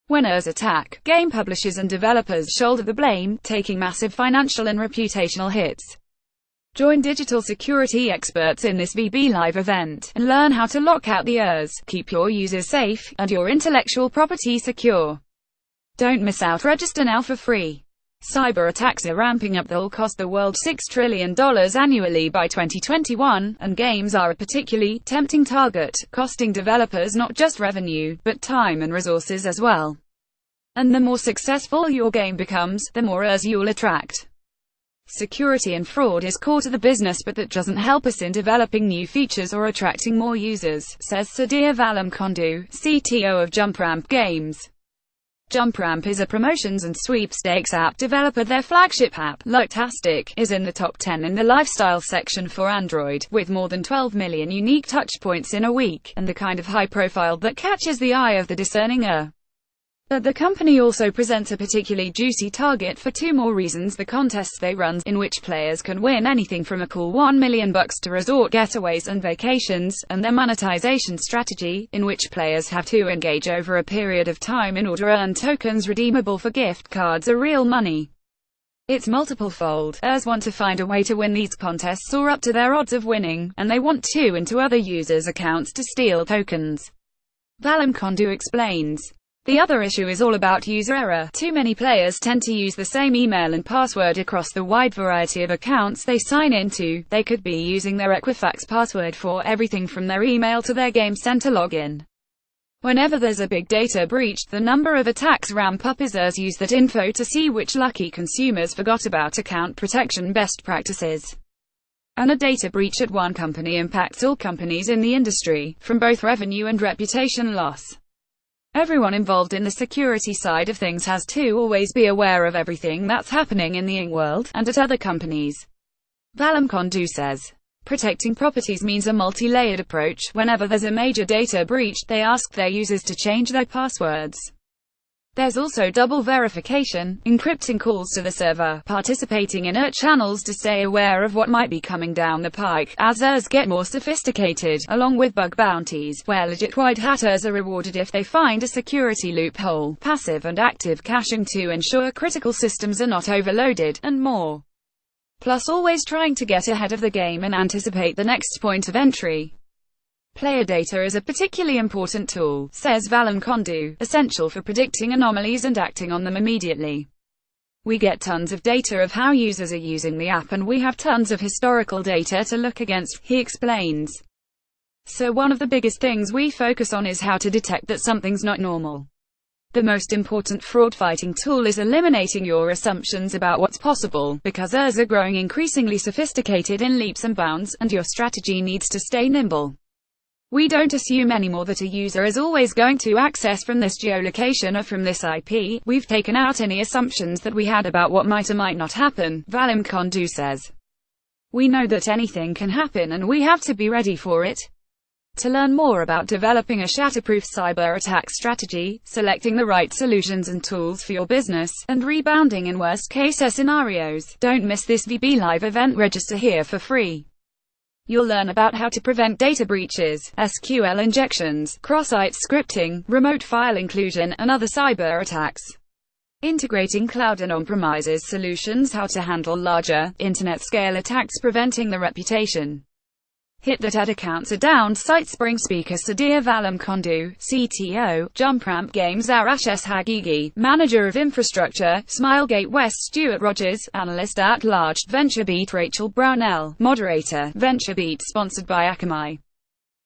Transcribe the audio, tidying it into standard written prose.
When ERs attack, game publishers and developers shoulder the blame, taking massive financial and reputational hits. Join digital security experts in this VB Live event, and learn how to lock out the ERs, keep your users safe, and your intellectual property secure. Don't miss out. Register now for free. Cyber attacks are ramping up. They'll cost the world $6 trillion annually by 2021, and games are a particularly tempting target, costing developers not just revenue, but time and resources as well. And the more successful your game becomes, the more ERs you'll attract. Security and fraud is core to the business, but that doesn't help us in developing new features or attracting more users, says Sudhir Valamkondu, CTO of JumpRamp Games. JumpRamp is a promotions and sweepstakes app developer. Their flagship app, Lighttastic, is in the top 10 in the lifestyle section for Android, with more than 12 million unique touchpoints in a week, and the kind of high profile that catches the eye of the discerning ER. But the company also presents a particularly juicy target for two more reasons: the contests they run, in which players can win anything from a cool $1 million to resort getaways and vacations, and their monetization strategy, in which players have to engage over a period of time in order to earn tokens redeemable for gift cards or real money. It's multiple-fold. ERs want to find a way to win these contests or up to their odds of winning, and they want to into other users' accounts to steal tokens. Valamkondu explains. The other issue is all about user error. Too many players tend to use the same email and password across the wide variety of accounts they sign into. They could be using their Equifax password for everything from their email to their Game Center login. Whenever there's a big data breach, the number of attacks ramp up as ERs use that info to see which lucky consumers forgot about account protection best practices. And a data breach at one company impacts all companies in the industry, from both revenue and reputation loss. Everyone involved in the security side of things has to always be aware of everything that's happening in the ING world, and at other companies. Valamkondu says. Protecting properties means a multi-layered approach. Whenever there's a major data breach, they ask their users to change their passwords. There's also double verification, encrypting calls to the server, participating in channels to stay aware of what might be coming down the pike, as ERs get more sophisticated, along with bug bounties, where legit white hatters are rewarded if they find a security loophole, passive and active caching to ensure critical systems are not overloaded, and more. Plus always trying to get ahead of the game and anticipate the next point of entry. Player data is a particularly important tool, says Valamkondu, essential for predicting anomalies and acting on them immediately. We get tons of data of how users are using the app, and we have tons of historical data to look against, he explains. So one of the biggest things we focus on is how to detect that something's not normal. The most important fraud-fighting tool is eliminating your assumptions about what's possible, because ERs are growing increasingly sophisticated in leaps and bounds, and your strategy needs to stay nimble. We don't assume anymore that a user is always going to access from this geolocation or from this IP. We've taken out any assumptions that we had about what might or might not happen, Valamkondu says. We know that anything can happen and we have to be ready for it. To learn more about developing a shatterproof cyber attack strategy, selecting the right solutions and tools for your business, and rebounding in worst-case scenarios, don't miss this VB Live event. Register here for free. You'll learn about how to prevent data breaches, SQL injections, cross-site scripting, remote file inclusion, and other cyber attacks. Integrating cloud and on-premises solutions, how to handle larger, internet-scale attacks, preventing the reputation. Hit that ad accounts are down. Site Spring speaker Sudhir Valamkondu, CTO, JumpRamp Games. Arash S. Hagigi, Manager of Infrastructure, Smilegate West. Stuart Rogers, Analyst at Large. VentureBeat. Rachel Brownell, Moderator, VentureBeat. Sponsored by Akamai.